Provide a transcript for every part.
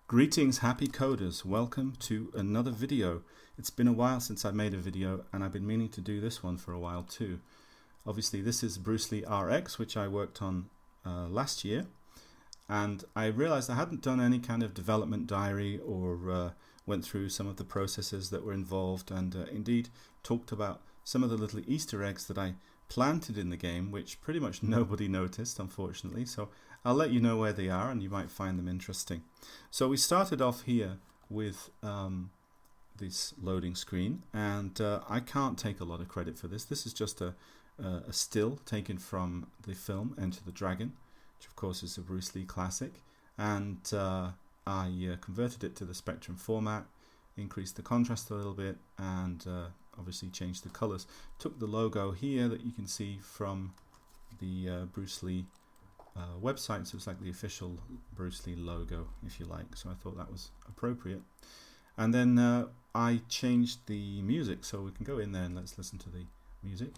Greetings, happy coders. Welcome to another video. It's been a while since I made a video and I've been meaning to do this one for a while too. Obviously this is Bruce Lee RX, which I worked on last year, and I realized I hadn't done any kind of development diary or went through some of the processes that were involved, and indeed talked about some of the little Easter eggs that I planted in the game, which pretty much nobody noticed, unfortunately. So I'll let you know where they are and you might find them interesting. So we started off here with this loading screen, and I can't take a lot of credit for this. This is just a still taken from the film Enter the Dragon, which of course is a Bruce Lee classic, and I converted it to the Spectrum format, increased the contrast a little bit, and obviously changed the colors. Took the logo here that you can see from the Bruce Lee website, so it's like the official Bruce Lee logo, if you like. So I thought that was appropriate. And then I changed the music, so we can go in there and let's listen to the music.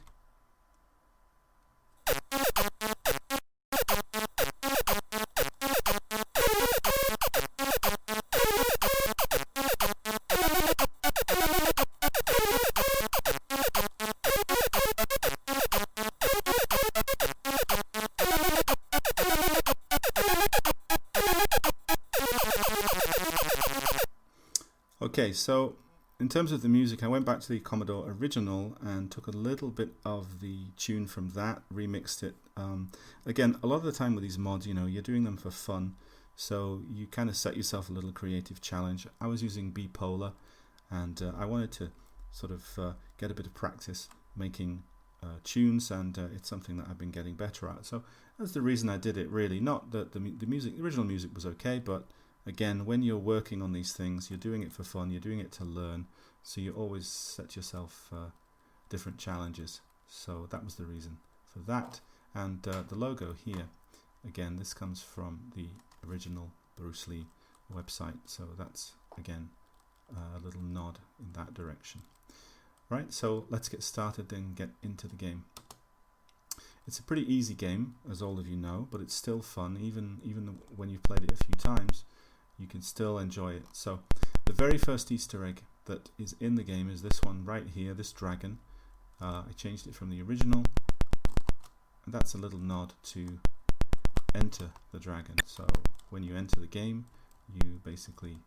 Okay, so in terms of the music, I went back to the Commodore original and took a little bit of the tune from that, remixed it. Again, a lot of the time with these mods, you know, you're doing them for fun, so you kind of set yourself a little creative challenge. I was using Bipolar, and I wanted to sort of get a bit of practice making tunes, and it's something that I've been getting better at. So that's the reason I did it, really. Not that the original music was okay, but again, when you're working on these things, you're doing it for fun, you're doing it to learn, so you always set yourself different challenges. So that was the reason for that. And the logo here, again, this comes from the original Bruce Lee website, so that's, again, a little nod in that direction. Right, so let's get started and get into the game. It's a pretty easy game, as all of you know, but it's still fun, even when you've played it a few times. You can still enjoy it. So the very first Easter egg that is in the game is this one right here, this dragon. I changed it from the original, and that's a little nod to Enter the Dragon. So when you enter the game, you basically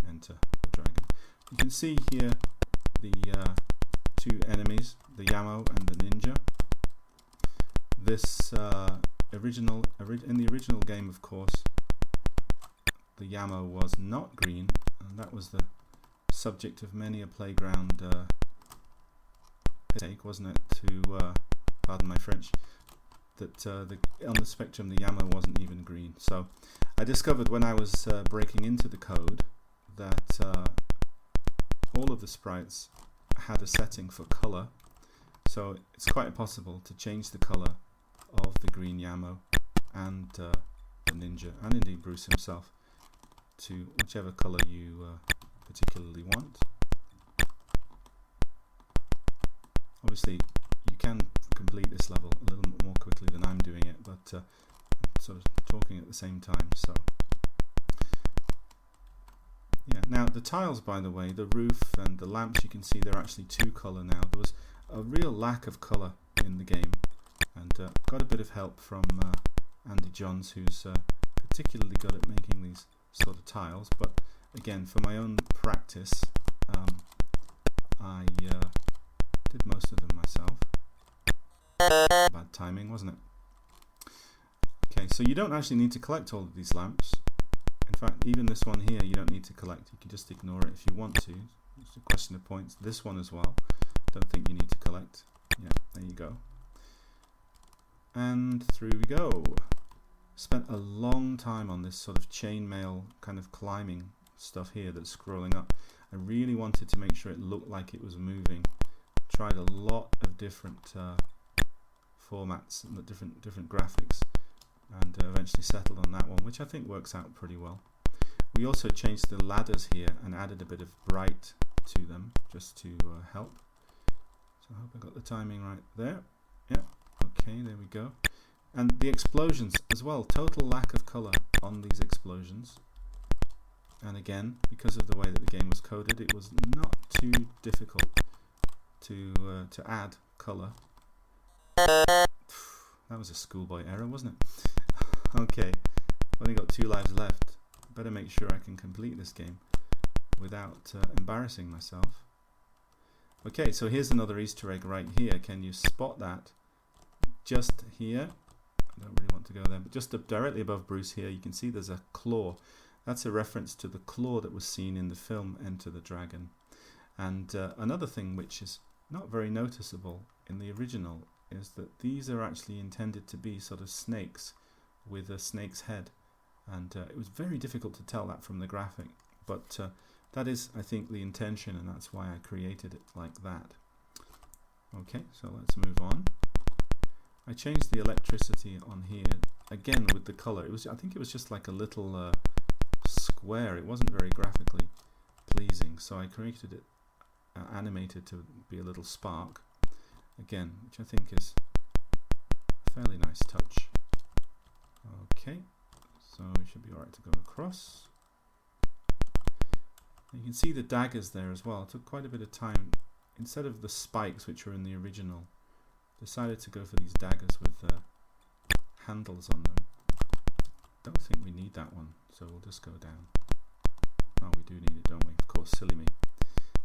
enter the dragon. You can see here the two enemies, the Yamo and the Ninja. This in the original game, of course, the Yamo was not green, and that was the subject of many a playground mistake, wasn't it? To pardon my French, that on the Spectrum the Yamo wasn't even green. So I discovered when I was breaking into the code that all of the sprites had a setting for color, so it's quite possible to change the color of the green Yamo and the Ninja, and indeed Bruce himself, to whichever color you particularly want. Obviously you can complete this level a little more quickly than I'm doing it, but I'm sort of talking at the same time. So yeah, now the tiles, by the way, the roof and the lamps, you can see they're actually two color now. There was a real lack of color in the game, and got a bit of help from Andy Johns, who's particularly good at making these sort of tiles. But again, for my own practice, I did most of them myself. Bad timing, wasn't it? Okay, so you don't actually need to collect all of these lamps. In fact, even this one here you don't need to collect. You can just ignore it if you want to. It's a question of points. This one as well, don't think you need to collect. Yeah, there you go. And through we go. Spent a long time on this sort of chainmail kind of climbing stuff here that's scrolling up. I really wanted to make sure it looked like it was moving. Tried a lot of different formats and different graphics, and eventually settled on that one, which I think works out pretty well. We also changed the ladders here and added a bit of bright to them just to help. So I hope I got the timing right there. Yeah, okay, there we go. And the explosions as well, total lack of color on these explosions. And again, because of the way that the game was coded, it was not too difficult to add color. That was a schoolboy error, wasn't it? Okay, I've only got 2 lives left. Better make sure I can complete this game without embarrassing myself. Okay, so here's another Easter egg right here. Can you spot that? Just here, I don't really want to go there, but just directly above Bruce here, you can see there's a claw. That's a reference to the claw that was seen in the film Enter the Dragon. And another thing which is not very noticeable in the original is that these are actually intended to be sort of snakes with a snake's head. And it was very difficult to tell that from the graphic, but that is, I think, the intention, and that's why I created it like that. Okay, so let's move on. I changed the electricity on here again with the color. I think it was just like a little square. It wasn't very graphically pleasing, so I created it animated to be a little spark again, which I think is a fairly nice touch. Okay, so it should be alright to go across. You can see the daggers there as well. It took quite a bit of time. Instead of the spikes, which were in the original, decided to go for these daggers with handles on them. Don't think we need that one, so we'll just go down. Oh, we do need it, don't we? Of course, silly me.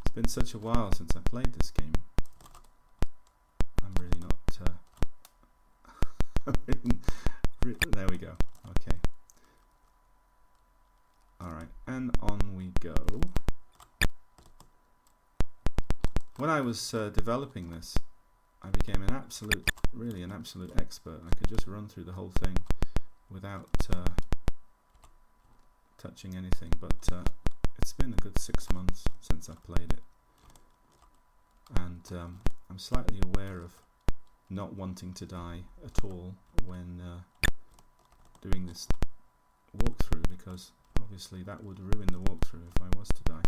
It's been such a while since I played this game. I'm really not... there we go. Okay. Alright, and on we go. When I was developing this, I became an absolute expert. I could just run through the whole thing without touching anything, but it's been a good 6 months since I've played it, and I'm slightly aware of not wanting to die at all when doing this walkthrough, because obviously that would ruin the walkthrough if I was to die.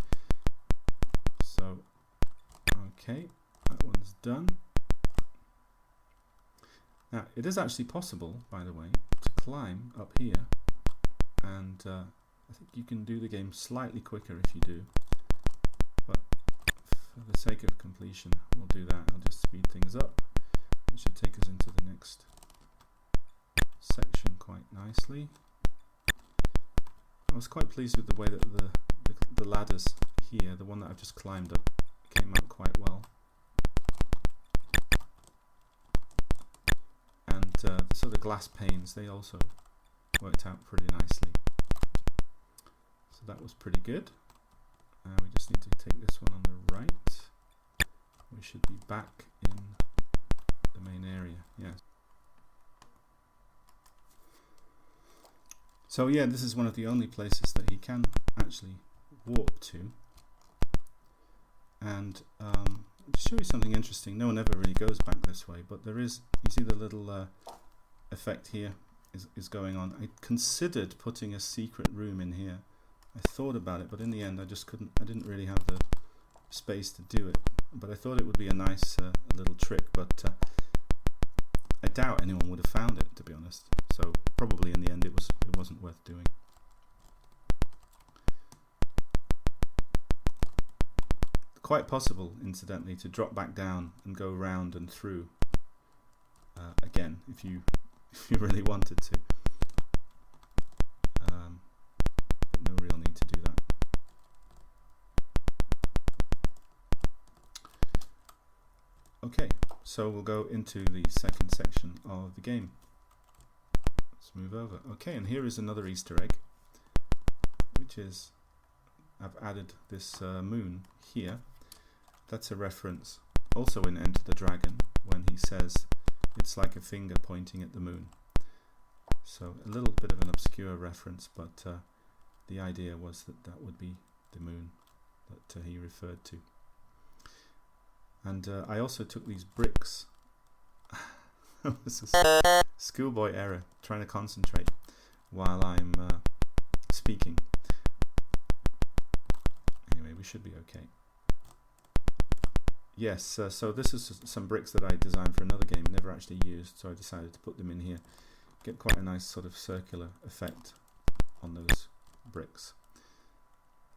So, okay, that one's done. Now, it is actually possible, by the way, to climb up here, and I think you can do the game slightly quicker if you do, but for the sake of completion, we'll do that. I'll just speed things up. It should take us into the next section quite nicely. I was quite pleased with the way that the ladders here, the one that I've just climbed up, came out quite well. And the sort of glass panes, they also worked out pretty nicely. So that was pretty good. We just need to take this one on the right. We should be back in the main area. Yes. So yeah, this is one of the only places that he can actually warp to. And to show you something interesting, no one ever really goes back this way, but there is, you see the little effect here is going on. I considered putting a secret room in here. I thought about it, but in the end I just couldn't, I didn't really have the space to do it. But I thought it would be a nice little trick, but I doubt anyone would have found it, to be honest. So probably in the end it wasn't worth doing. Quite possible, incidentally, to drop back down and go round and through again if you really wanted to. But no real need to do that. Okay, so we'll go into the second section of the game. Let's move over. Okay, and here is another Easter egg, which is I've added this moon here. That's a reference also in Enter the Dragon when he says it's like a finger pointing at the moon. So a little bit of an obscure reference, but the idea was that that would be the moon that he referred to. And I also took these bricks. This is a schoolboy error, trying to concentrate while I'm speaking. Anyway, we should be okay. Yes, so this is some bricks that I designed for another game, never actually used, so I decided to put them in here. Get quite a nice sort of circular effect on those bricks.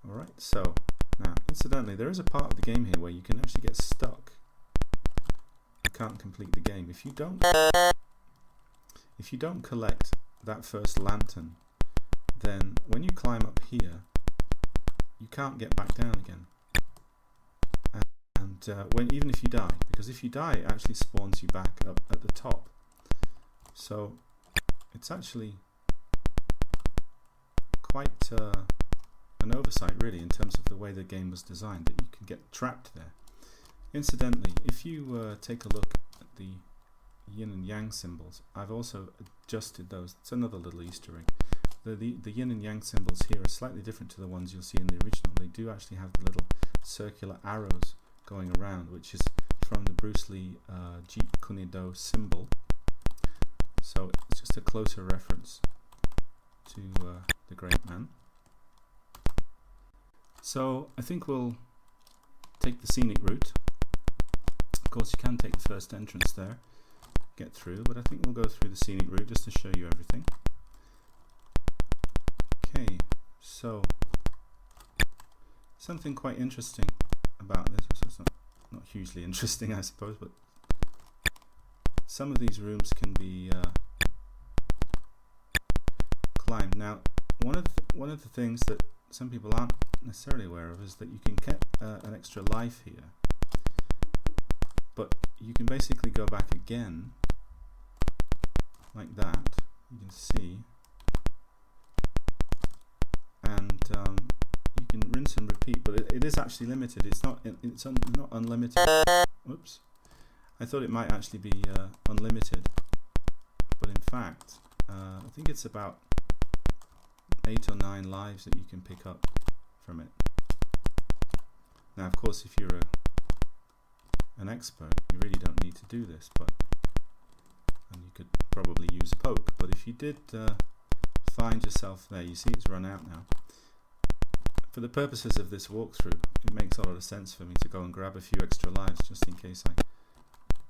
Alright, so now incidentally there is a part of the game here where you can actually get stuck. You can't complete the game. If you don't collect that first lantern, then when you climb up here you can't get back down again. And even if you die, because if you die it actually spawns you back up at the top. So it's actually quite an oversight really in terms of the way the game was designed, that you can get trapped there. Incidentally, if you take a look at the yin and yang symbols, I've also adjusted those. It's another little Easter egg. The yin and yang symbols here are slightly different to the ones you'll see in the original. They do actually have the little circular arrows going around, which is from the Bruce Lee Jeet Kune Do symbol. So it's just a closer reference to the great man. So I think we'll take the scenic route. Of course you can take the first entrance there, get through, but I think we'll go through the scenic route just to show you everything. Okay, so something quite interesting about this, it's not hugely interesting I suppose, but some of these rooms can be climbed. Now one of the things that some people aren't necessarily aware of is that you can get an extra life here, but you can basically go back again like that, you can see, and you can rinse and repeat, but it is actually limited. It's not unlimited. Whoops, I thought it might actually be unlimited, but in fact I think it's about 8 or 9 lives that you can pick up from it. Now of course if you're an expert you really don't need to do this, and you could probably use poke, but if you did find yourself there, you see it's run out now. For the purposes of this walkthrough it makes a lot of sense for me to go and grab a few extra lives just in case I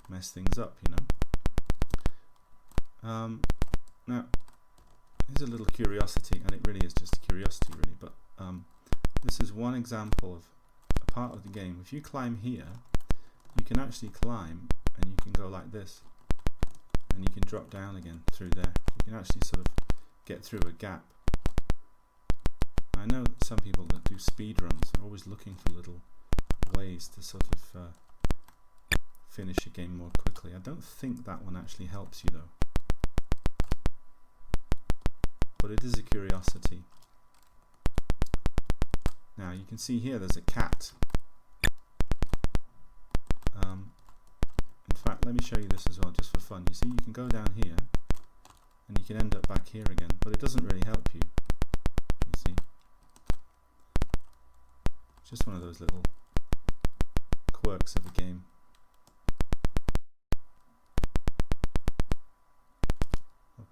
mess things up, you know. Now here's a little curiosity, and it really is just a curiosity really, but this is one example of a part of the game. If you climb here you can actually climb and you can go like this and you can drop down again through there. You can actually sort of get through a gap. I know some people that do speed runs are always looking for little ways to sort of finish a game more quickly. I don't think that one actually helps you though, but it is a curiosity. Now you can see here there's a cat. In fact, let me show you this as well just for fun. You see you can go down here and you can end up back here again, but it doesn't really help you. You see? It's just one of those little quirks of the game.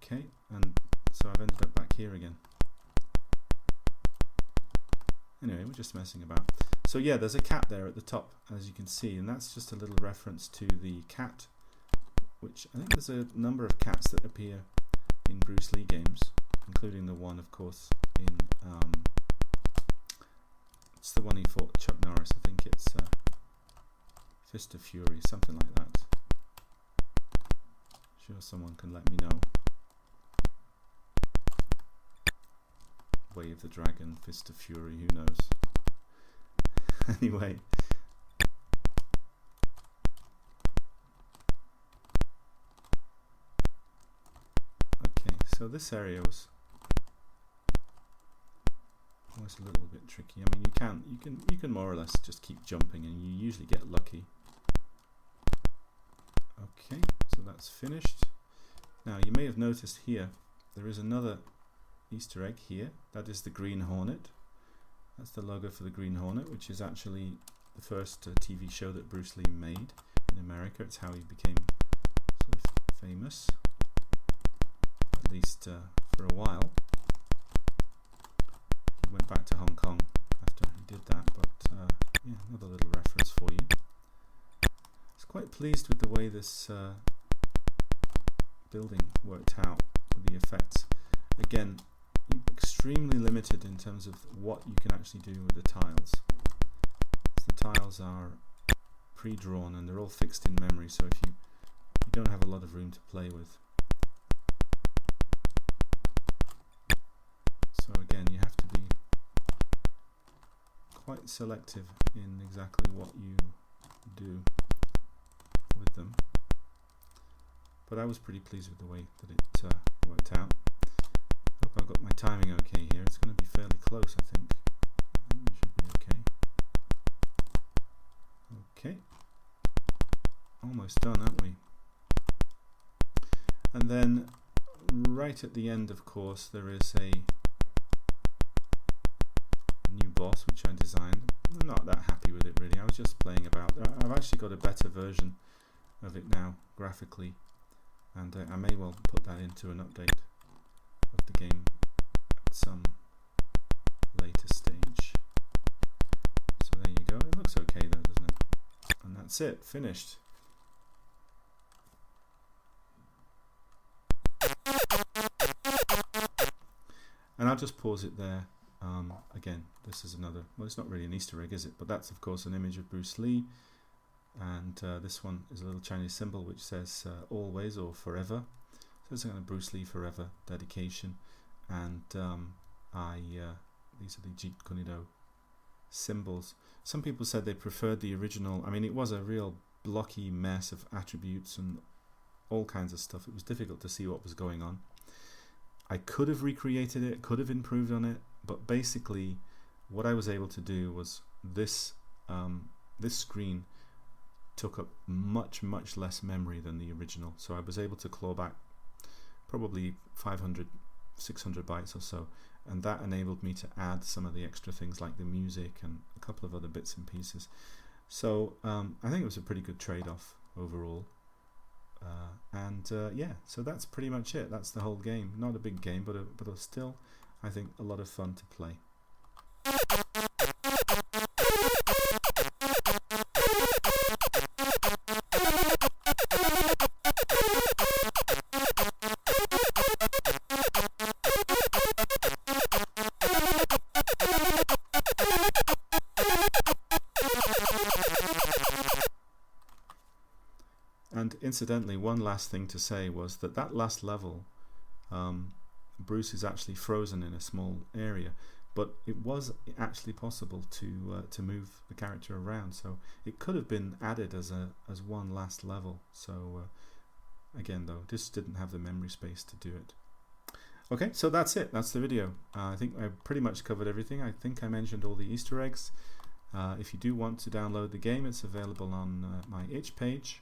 Okay, and so I've ended up back here again. Anyway, we're just messing about. So yeah, there's a cat there at the top, as you can see, and that's just a little reference to the cat, which I think there's a number of cats that appear in Bruce Lee games, including the one, of course, in it's the one he fought Chuck Norris. I think it's Fist of Fury, something like that. Sure, someone can let me know. Way of the Dragon, Fist of Fury, who knows? Anyway, okay, so this area was always a little bit tricky. I mean, you can more or less just keep jumping, and you usually get lucky. Okay, so that's finished. Now you may have noticed here there is another Easter egg here. That is the Green Hornet. That's the logo for the Green Hornet, which is actually the first TV show that Bruce Lee made in America. It's how he became sort of famous, at least for a while. He went back to Hong Kong after he did that, but yeah, another little reference for you. I was quite pleased with the way this building worked out with the effects. Again, extremely limited in in terms of what you can actually do with the tiles. The tiles are pre-drawn and they're all fixed in memory, so if you don't have a lot of room to play with. So again, you have to be quite selective in exactly what you do with them. But I was pretty pleased with the way that it worked out. Hope I've got my timing okay here. It's going to be fairly close, I think. It should be okay. Okay. Almost done, aren't we? And then right at the end, of course, there is a new boss which I designed. I'm not that happy with it really. I was just playing about. I've actually got a better version of it now graphically, and I may well put that into an update of the game at some later stage. So there you go. It looks okay though, doesn't it? And that's it, finished. And I'll just pause it there. Again, this is another, well, it's not really an Easter egg, is it? But that's of course an image of Bruce Lee, and this one is a little Chinese symbol which says always or forever. So it's kind of Bruce Lee forever dedication, and these are the Jeet Kune Do symbols. Some people said they preferred the original. I mean, it was a real blocky mess of attributes and all kinds of stuff. It was difficult to see what was going on. I could have recreated it, could have improved on it, but basically what I was able to do was this this screen took up much less memory than the original, so I was able to claw back probably 500-600 bytes or so, and that enabled me to add some of the extra things like the music and a couple of other bits and pieces. So I think it was a pretty good trade-off overall. Yeah, so that's pretty much it. That's the whole game. Not a big game, but still, I think, a lot of fun to play. And incidentally, one last thing to say was that last level, Bruce is actually frozen in a small area, but it was actually possible to move the character around, so it could have been added as one last level. So again, though, this didn't have the memory space to do it. Okay, so that's it. That's the video. I think I pretty much covered everything. I think I mentioned all the Easter eggs. If you do want to download the game, it's available on my itch page,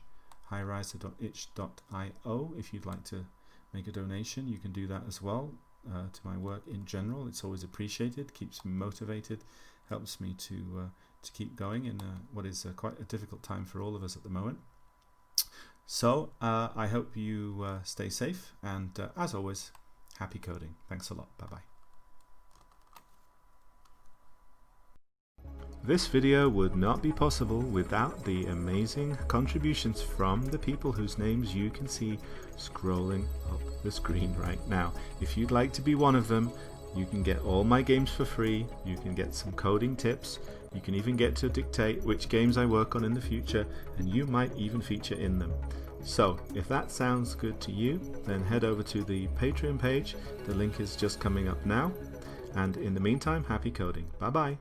highriser.itch.io. If you'd like to make a donation, you can do that as well to my work in general. It's always appreciated, keeps me motivated, helps me to keep going in what is quite a difficult time for all of us at the moment. So I hope you stay safe, and as always, happy coding. Thanks a lot. Bye-bye. This video would not be possible without the amazing contributions from the people whose names you can see scrolling up the screen right now. If you'd like to be one of them, you can get all my games for free, you can get some coding tips, you can even get to dictate which games I work on in the future, and you might even feature in them. So if that sounds good to you, then head over to the Patreon page. The link is just coming up now, and in the meantime, happy coding. Bye bye.